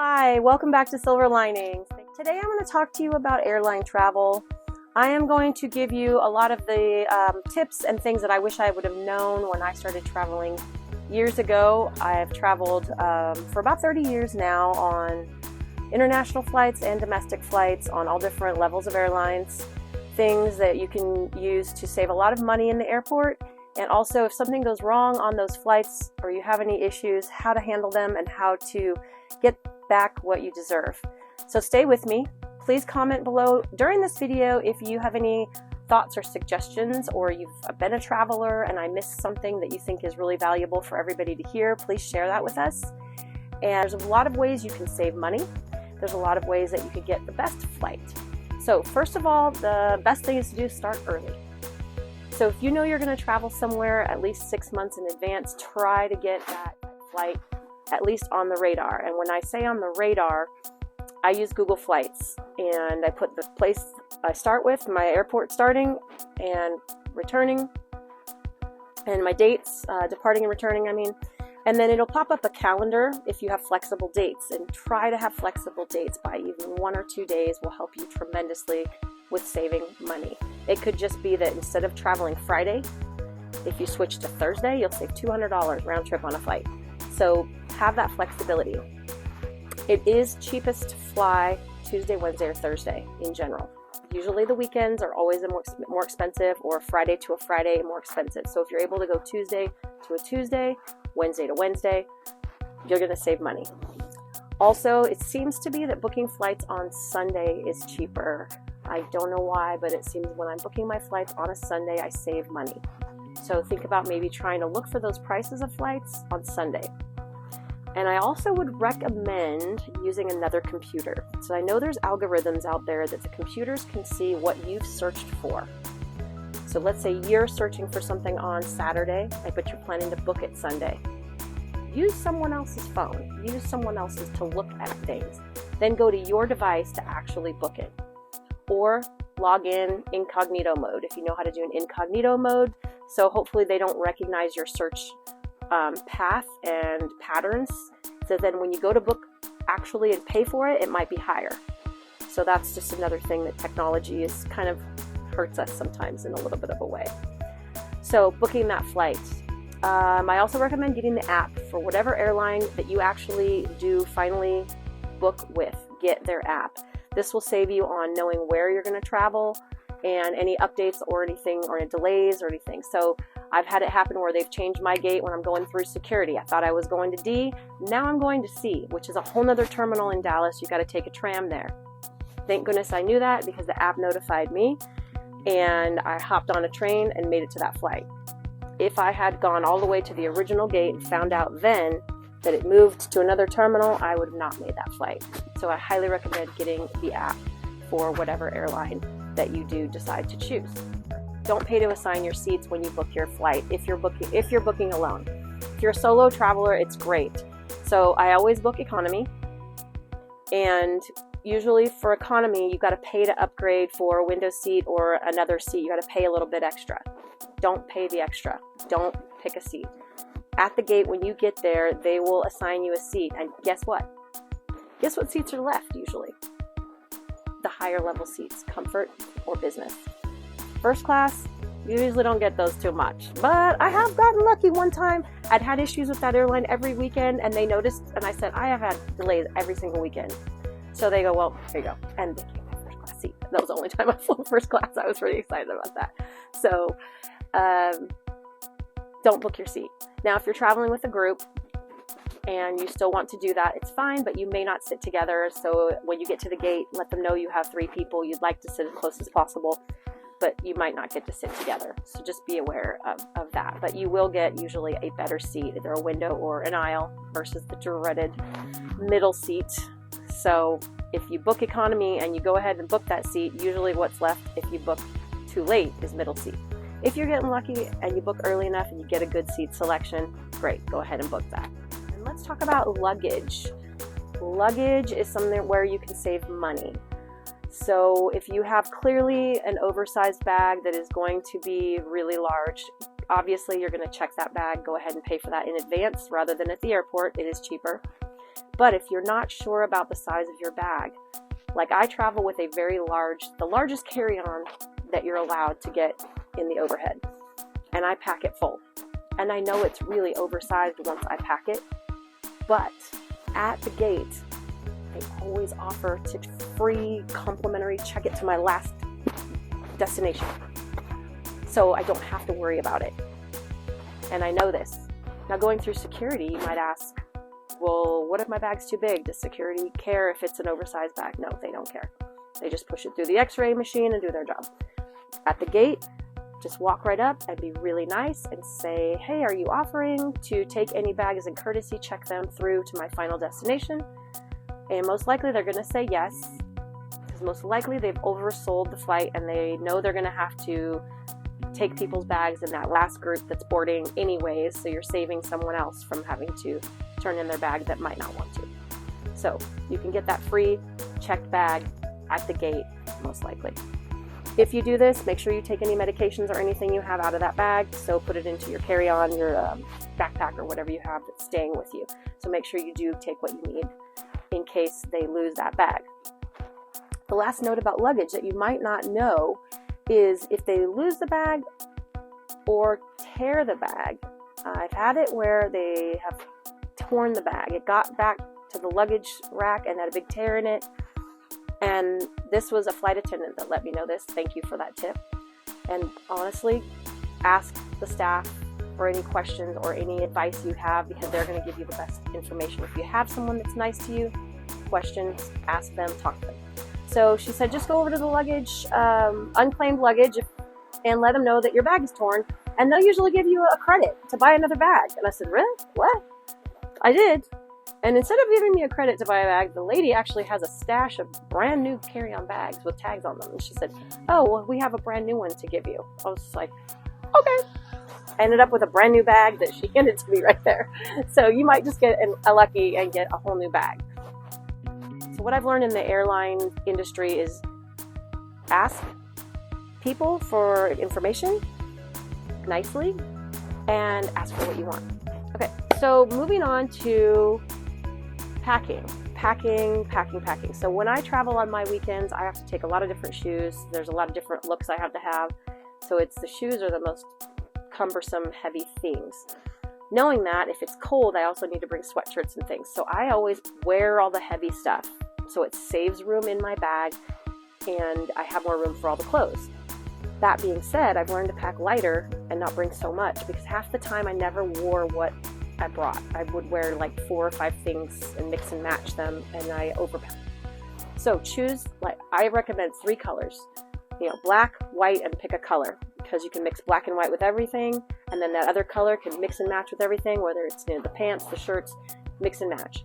Hi, welcome back to Silver Linings. Today I'm going to talk to you about airline travel. I am going to give you a lot of the tips and things that I wish I would have known when I started traveling years ago. I've traveled for about 30 years now on international flights and domestic flights on all different levels of airlines. Things that you can use to save a lot of money in the airport, and also if something goes wrong on those flights or you have any issues, how to handle them and how to get back what you deserve. So stay with me. Please comment below during this video if you have any thoughts or suggestions, or you've been a traveler and I missed something that you think is really valuable for everybody to hear. Please share that with us. And there's a lot of ways you can save money. There's a lot of ways that you could get the best flight. So first of all, the best thing is to do is start early. So if you know you're going to travel somewhere at least 6 months in advance, try to get that flight at least on the radar. And when I say on the radar, I use Google Flights, and I put the place I start with, my airport starting and returning, and my dates, departing and returning, and then it'll pop up a calendar if you have flexible dates, and try to have flexible dates by even 1 or 2 days will help you tremendously with saving money. It could just be that instead of traveling Friday, if you switch to Thursday, you'll save $200 round trip on a flight. So have that flexibility. It is cheapest to fly Tuesday, Wednesday, or Thursday in general. Usually the weekends are always more expensive, or Friday to a Friday more expensive. So if you're able to go Tuesday to a Tuesday, Wednesday to Wednesday, you're going to save money. Also, it seems to be that booking flights on Sunday is cheaper. I don't know why, but it seems when I'm booking my flights on a Sunday, I save money. So think about maybe trying to look for those prices of flights on Sunday. And I also would recommend using another computer. So I know there's algorithms out there that the computers can see what you've searched for. So let's say you're searching for something on Saturday, but you're planning to book it Sunday. Use someone else's phone. Use someone else's to look at things. Then go to your device to actually book it. Or log in incognito mode if you know how to do an incognito mode. So hopefully they don't recognize your search path and patterns. So then when you go to book actually and pay for it, it might be higher. So that's just another thing that technology is kind of hurts us sometimes in a little bit of a way. So booking that flight. I also recommend getting the app for whatever airline that you actually do finally book with. Get their app. This will save you on knowing where you're going to travel and any updates or anything, or any delays or anything. So I've had it happen where they've changed my gate when I'm going through security. I thought I was going to D, now I'm going to C, which is a whole nother terminal in Dallas. You got to take a tram there. Thank goodness I knew that, because the app notified me, and I hopped on a train and made it to that flight. If I had gone all the way to the original gate and found out then that it moved to another terminal, I would have not made that flight. So I highly recommend getting the app for whatever airline that you do decide to choose. Don't pay to assign your seats when you book your flight if you're booking alone. If you're a solo traveler, it's great. So I always book economy, and usually for economy you got to pay to upgrade for a window seat or another seat. You got to pay a little bit extra. Don't pay the extra. Don't pick a seat. At the gate when you get there, they will assign you a seat, and guess what? Guess what seats are left usually? The higher level seats, comfort or business. First class, you usually don't get those too much, but I have gotten lucky one time. I'd had issues with that airline every weekend, and they noticed, and I said, I have had delays every single weekend. So they go, well, here you go, and they gave me a first class seat. That was the only time I flew first class. I was pretty excited about that. So don't book your seat. Now, if you're traveling with a group and you still want to do that, it's fine, but you may not sit together. So when you get to the gate, let them know you have 3 people. You'd like to sit as close as possible, but you might not get to sit together. So just be aware of that. But you will get usually a better seat, either a window or an aisle, versus the dreaded middle seat. So if you book economy and you go ahead and book that seat, usually what's left if you book too late is middle seat. If you're getting lucky and you book early enough and you get a good seat selection, great, go ahead and book that. And let's talk about luggage. Luggage is something where you can save money. So if you have clearly an oversized bag that is going to be really large, obviously you're going to check that bag, go ahead and pay for that in advance rather than at the airport. It is cheaper. But if you're not sure about the size of your bag, like I travel with a very large, the largest carry-on that you're allowed to get in the overhead, and I pack it full. And I know it's really oversized once I pack it, but at the gate, they always offer to free complimentary check it to my last destination. So I don't have to worry about it. And I know this. Now going through security, you might ask, well, what if my bag's too big? Does security care if it's an oversized bag? No, they don't care. They just push it through the x-ray machine and do their job. At the gate, just walk right up and be really nice and say, hey, are you offering to take any bag as a courtesy, check them through to my final destination? And most likely they're going to say yes, because most likely they've oversold the flight and they know they're going to have to take people's bags in that last group that's boarding anyways, so you're saving someone else from having to turn in their bag that might not want to. So you can get that free checked bag at the gate, most likely. If you do this, make sure you take any medications or anything you have out of that bag. So put it into your carry-on, your backpack, or whatever you have that's staying with you. So make sure you do take what you need in case they lose that bag. The last note about luggage that you might not know is if they lose the bag or tear the bag. I've had it where they have torn the bag. It got back to the luggage rack and had a big tear in it. And this was a flight attendant that let me know this. Thank you for that tip. And honestly, ask the staff for any questions or any advice you have, because they're going to give you the best information. If you have someone that's nice to you, questions, ask them, talk to them. So she said, just go over to the luggage, unclaimed luggage, and let them know that your bag is torn, and they'll usually give you a credit to buy another bag. And I said, really? What? I did. And instead of giving me a credit to buy a bag, the lady actually has a stash of brand new carry-on bags with tags on them. And she said, oh, well, we have a brand new one to give you. I was like, okay. I ended up with a brand new bag that she handed to me right there. So you might just get lucky and get a whole new bag. So what I've learned in the airline industry is ask people for information nicely and ask for what you want. Okay, so moving on to packing. So when I travel on my weekends, I have to take a lot of different shoes. There's a lot of different looks I have to have. So it's the shoes are the most cumbersome, heavy things. Knowing that, if it's cold, I also need to bring sweatshirts and things. So I always wear all the heavy stuff. So it saves room in my bag and I have more room for all the clothes. That being said, I've learned to pack lighter and not bring so much, because half the time I never wore what I brought. I would wear like 4 or 5 things and mix and match them, and I overpack. So choose, like, I recommend 3 colors, black, white, and pick a color, because you can mix black and white with everything, and then that other color can mix and match with everything, whether it's the pants, the shirts, mix and match.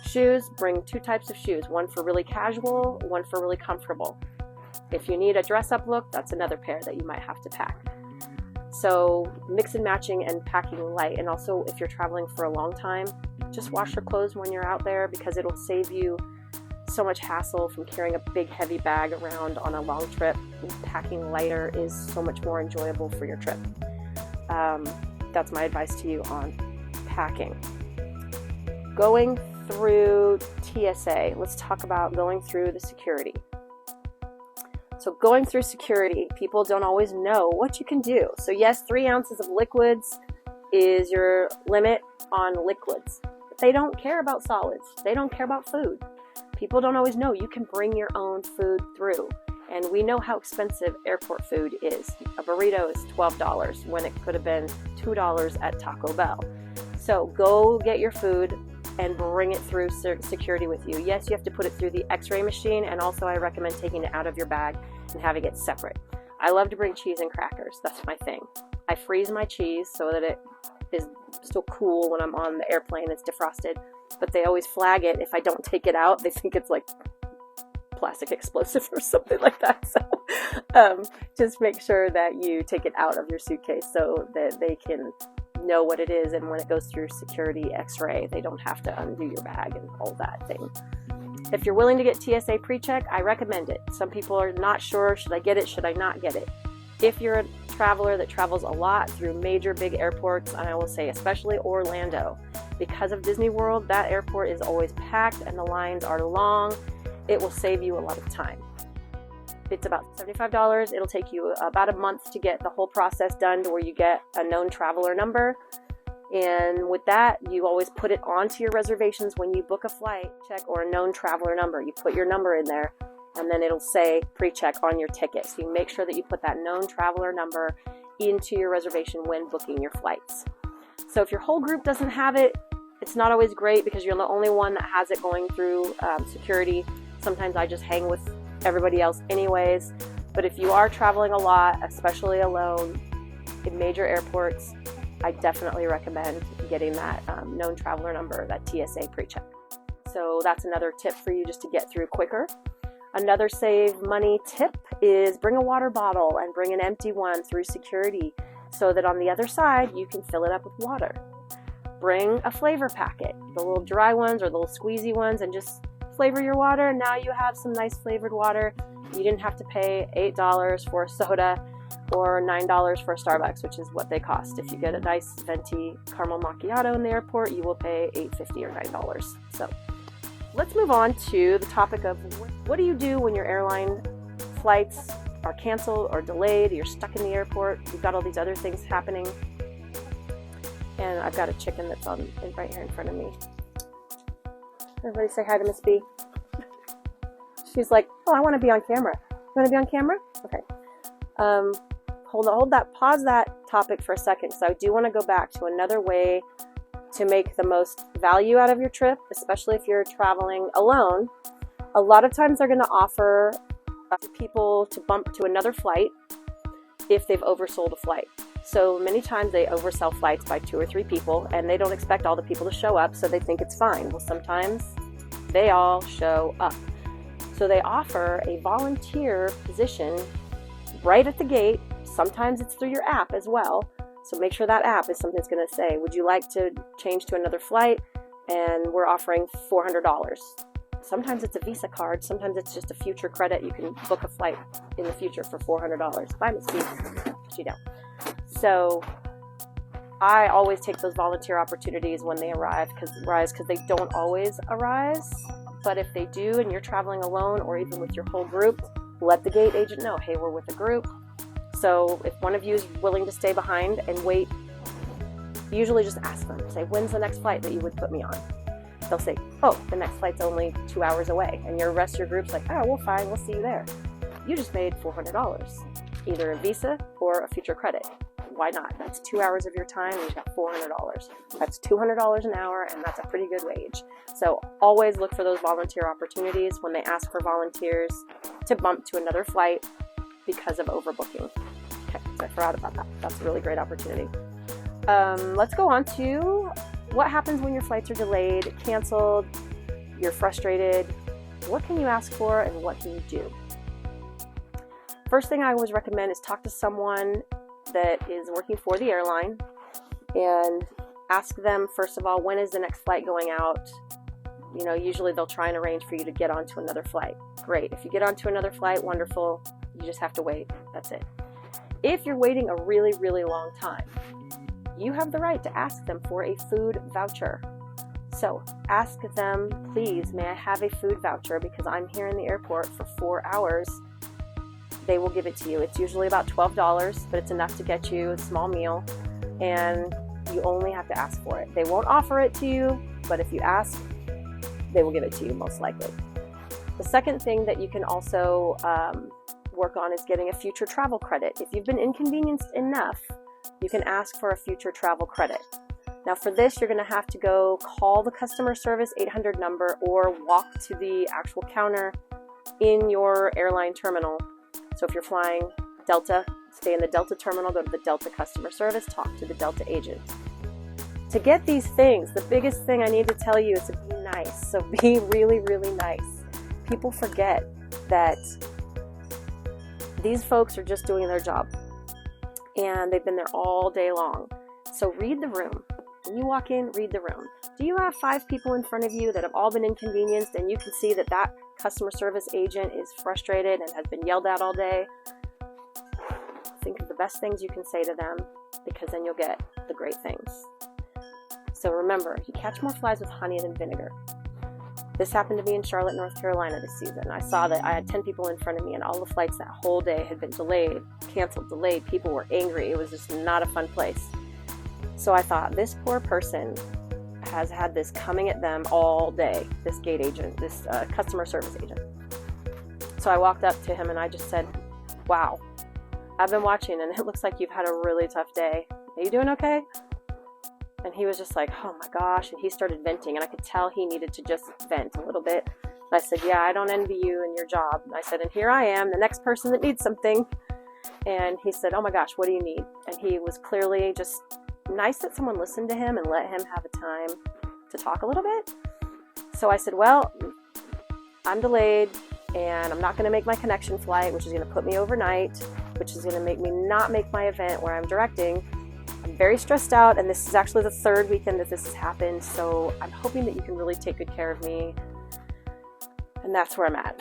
Shoes, bring 2 types of shoes, one for really casual, one for really comfortable. If you need a dress-up look, that's another pair that you might have to pack. So mix and matching and packing light. And also, if you're traveling for a long time, just wash your clothes when you're out there, because it'll save you so much hassle from carrying a big heavy bag around on a long trip. Packing lighter is so much more enjoyable for your trip. That's my advice to you on packing. Going through TSA, let's talk about going through the security. So going through security, people don't always know what you can do. So yes, 3 ounces of liquids is your limit on liquids. But they don't care about solids. They don't care about food. People don't always know you can bring your own food through. And we know how expensive airport food is. A burrito is $12 when it could have been $2 at Taco Bell. So go get your food and bring it through security with you. Yes, you have to put it through the x-ray machine, and also I recommend taking it out of your bag and having it separate. I love to bring cheese and crackers. That's my thing. I freeze my cheese so that it is still cool when I'm on the airplane. It's defrosted, but they always flag it if I don't take it out. They think it's like plastic explosive or something like that. So just make sure that you take it out of your suitcase so that they can know what it is, and when it goes through security x-ray, they don't have to undo your bag and all that thing. If you're willing to get TSA pre-check, I recommend it. Some people are not sure, should I get it, should I not get it? If you're a traveler that travels a lot through major big airports, and I will say especially Orlando, Because of Disney World, that airport is always packed and the lines are long. It will save you a lot of time. It's about $75. It'll take you about a month to get the whole process done to where you get a known traveler number. And with that, you always put it onto your reservations when you book a flight check or a known traveler number. You put your number in there, and then it'll say pre-check on your ticket. So you make sure that you put that known traveler number into your reservation when booking your flights. So if your whole group doesn't have it, it's not always great because you're the only one that has it going through security. Sometimes I just hang with everybody else anyways. But if you are traveling a lot, especially alone in major airports, I definitely recommend getting that known traveler number, that TSA pre-check. So that's another tip for you just to get through quicker. Another save money tip is bring a water bottle and bring an empty one through security so that on the other side you can fill it up with water. Bring a flavor packet, the little dry ones or the little squeezy ones, and just flavor your water. And now you have some nice flavored water. You didn't have to pay $8 for a soda or $9 for a Starbucks, which is what they cost. If you get a nice venti caramel macchiato in the airport, you will pay $8.50 or $9. So let's move on to the topic of what do you do when your airline flights are canceled or delayed, you're stuck in the airport, you've got all these other things happening. And I've got a chicken that's right here in front of me. Everybody say hi to Miss B. She's like, oh, I want to be on camera. You want to be on camera? Okay. Pause that topic for a second, because I do want to go back to another way to make the most value out of your trip, especially if you're traveling alone. A lot of times they're going to offer people to bump to another flight if they've oversold a flight. So many times they oversell flights by 2 or 3 people, and they don't expect all the people to show up, so they think it's fine. Well, sometimes they all show up. So they offer a volunteer position right at the gate. Sometimes it's through your app as well. So make sure that app is something that's going to say, would you like to change to another flight? And we're offering $400. Sometimes it's a Visa card. Sometimes it's just a future credit. You can book a flight in the future for $400. Bye, Miss B. Put you down. So I always take those volunteer opportunities when they arise because they don't always arise. But if they do and you're traveling alone or even with your whole group, let the gate agent know, hey, we're with a group. So if one of you is willing to stay behind and wait, usually just ask them, say, when's the next flight that you would put me on? They'll say, oh, the next flight's only 2 hours away. And your rest of your group's like, oh, well, fine, we'll see you there. You just made $400, either a Visa or a future credit. Why not? That's 2 hours of your time and you've got $400. That's $200 an hour, and that's a pretty good wage. So always look for those volunteer opportunities when they ask for volunteers to bump to another flight because of overbooking. Okay, so I forgot about that. That's a really great opportunity. Let's go on to what happens when your flights are delayed, canceled, you're frustrated. What can you ask for and what can you do? First thing I always recommend is talk to someone that is working for the airline and ask them, first of all, when is the next flight going out? You know, usually they'll try and arrange for you to get onto another flight. Great. If you get onto another flight, wonderful. You just have to wait. That's it. If you're waiting a really, really long time, you have the right to ask them for a food voucher. So ask them, please, may I have a food voucher because I'm here in the airport for 4 hours. They will give it to you. It's usually about $12, but it's enough to get you a small meal, and you only have to ask for it. They won't offer it to you, but if you ask, they will give it to you most likely. The second thing that you can also work on is getting a future travel credit. If you've been inconvenienced enough, you can ask for a future travel credit. Now for this, you're going to have to go call the customer service 800 number or walk to the actual counter in your airline terminal. So if you're flying Delta, stay in the Delta terminal, go to the Delta customer service, talk to the Delta agent. To get these things, the biggest thing I need to tell you is to be nice. So be really, really nice. People forget that these folks are just doing their job and they've been there all day long. So read the room. When you walk in, read the room. Do you have 5 people in front of you that have all been inconvenienced and you can see that that customer service agent is frustrated and has been yelled at all day? Think of the best things you can say to them, because then you'll get the great things. So remember, you catch more flies with honey than vinegar. This happened to me in Charlotte, North Carolina this season. I saw that I had 10 people in front of me, and all the flights that whole day had been delayed, canceled, delayed. People were angry. It was just not a fun place. So I thought, this poor person has had this coming at them all day, this gate agent, this customer service agent. So I walked up to him and I just said, wow, I've been watching and it looks like you've had a really tough day. Are you doing okay? And he was just like, oh my gosh. And he started venting, and I could tell he needed to just vent a little bit. And I said, yeah, I don't envy you and your job. And I said, and here I am, the next person that needs something. And he said, oh my gosh, what do you need? And he was clearly just nice that someone listened to him and let him have a time to talk a little bit. So I said, well, I'm delayed and I'm not going to make my connection flight, which is going to put me overnight, which is going to make me not make my event where I'm directing. I'm very stressed out, and this is actually the third weekend that this has happened, so I'm hoping that you can really take good care of me. And that's where I'm at.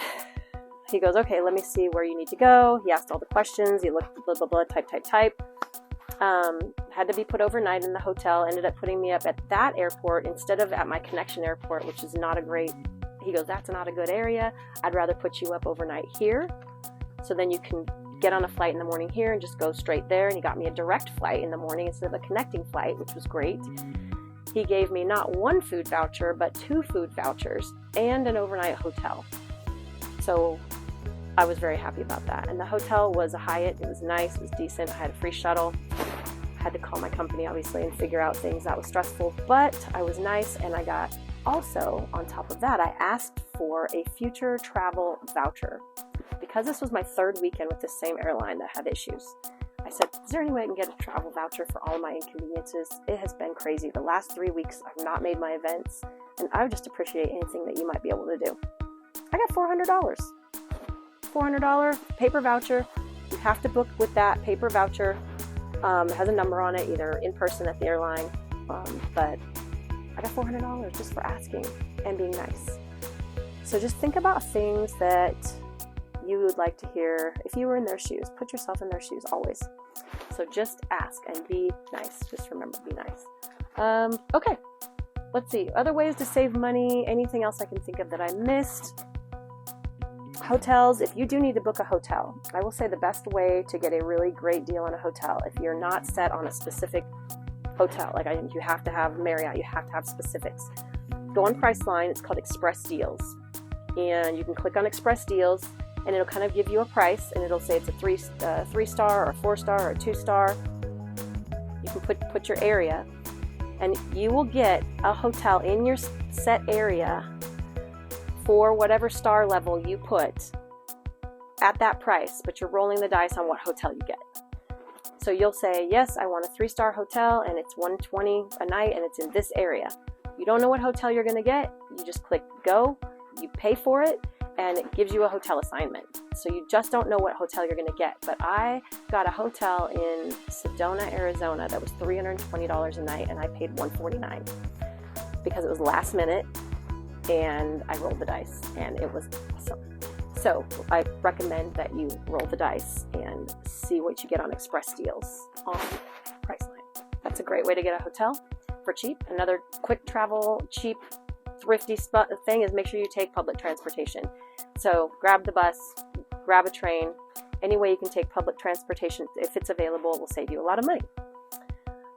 He goes, okay, let me see where you need to go. He asked all the questions. He looked, blah, blah, blah, type. Had to be put overnight in the hotel. Ended up putting me up at that airport instead of at my connection airport, which is not a great, he goes, that's not a good area. I'd rather put you up overnight here, so then you can get on a flight in the morning here and just go straight there. And he got me a direct flight in the morning instead of a connecting flight, which was great. He gave me not one food voucher, but 2 food vouchers and an overnight hotel. So I was very happy about that. And the hotel was a Hyatt. It was nice. It was decent. I had a free shuttle. I had to call my company, obviously, and figure out things. That was stressful, but I was nice. And I got, also, on top of that, I asked for a future travel voucher. Because this was my third weekend with the same airline that had issues, I said, is there any way I can get a travel voucher for all my inconveniences? It has been crazy. The last 3 weeks, I've not made my events, and I would just appreciate anything that you might be able to do. I got $400. $400 paper voucher. You have to book with that paper voucher. It has a number on it, either in person at the airline, but I got $400 just for asking and being nice. So just think about things that you would like to hear if you were in their shoes. Put yourself in their shoes always. So just ask and be nice. Just remember, be nice. Okay, let's see. Other ways to save money. Anything else I can think of that I missed? Hotels. If you do need to book a hotel, I will say the best way to get a really great deal on a hotel, if you're not set on a specific hotel, like you have to have Marriott, you have to have specifics. Go on Priceline. It's called Express Deals. And you can click on Express Deals, and it'll kind of give you a price, and it'll say it's a 3-star or a 4-star or a 2-star. You can put your area, and you will get a hotel in your set area for whatever star level you put at that price, but you're rolling the dice on what hotel you get. So you'll say, yes, I want a 3-star hotel, and it's $120 a night, and it's in this area. You don't know what hotel you're going to get. You just click go, you pay for it, and it gives you a hotel assignment. So you just don't know what hotel you're going to get. But I got a hotel in Sedona, Arizona that was $320 a night, and I paid $149 because it was last minute, and I rolled the dice, and it was awesome. So I recommend that you roll the dice and see what you get on Express Deals on Priceline. That's a great way to get a hotel for cheap. Another quick travel, cheap, thrifty thing is make sure you take public transportation. So grab the bus, grab a train. Any way you can take public transportation, if it's available, will save you a lot of money.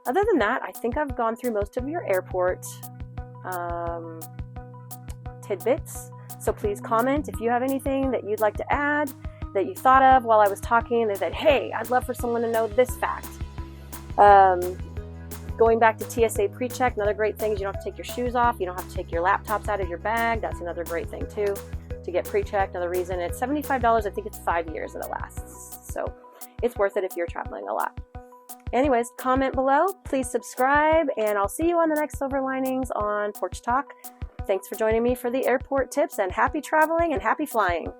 Other than that, I think I've gone through most of your airport tidbits. So please comment if you have anything that you'd like to add, that you thought of while I was talking, that said, hey, I'd love for someone to know this fact. Going back to TSA pre-check, another great thing is you don't have to take your shoes off. You don't have to take your laptops out of your bag. That's another great thing too, to get pre-checked. Another reason, it's $75. I think it's 5 years that it lasts. So it's worth it if you're traveling a lot. Anyways, comment below. Please subscribe, and I'll see you on the next Silver Linings on Porch Talk. Thanks for joining me for the airport tips, and happy traveling and happy flying.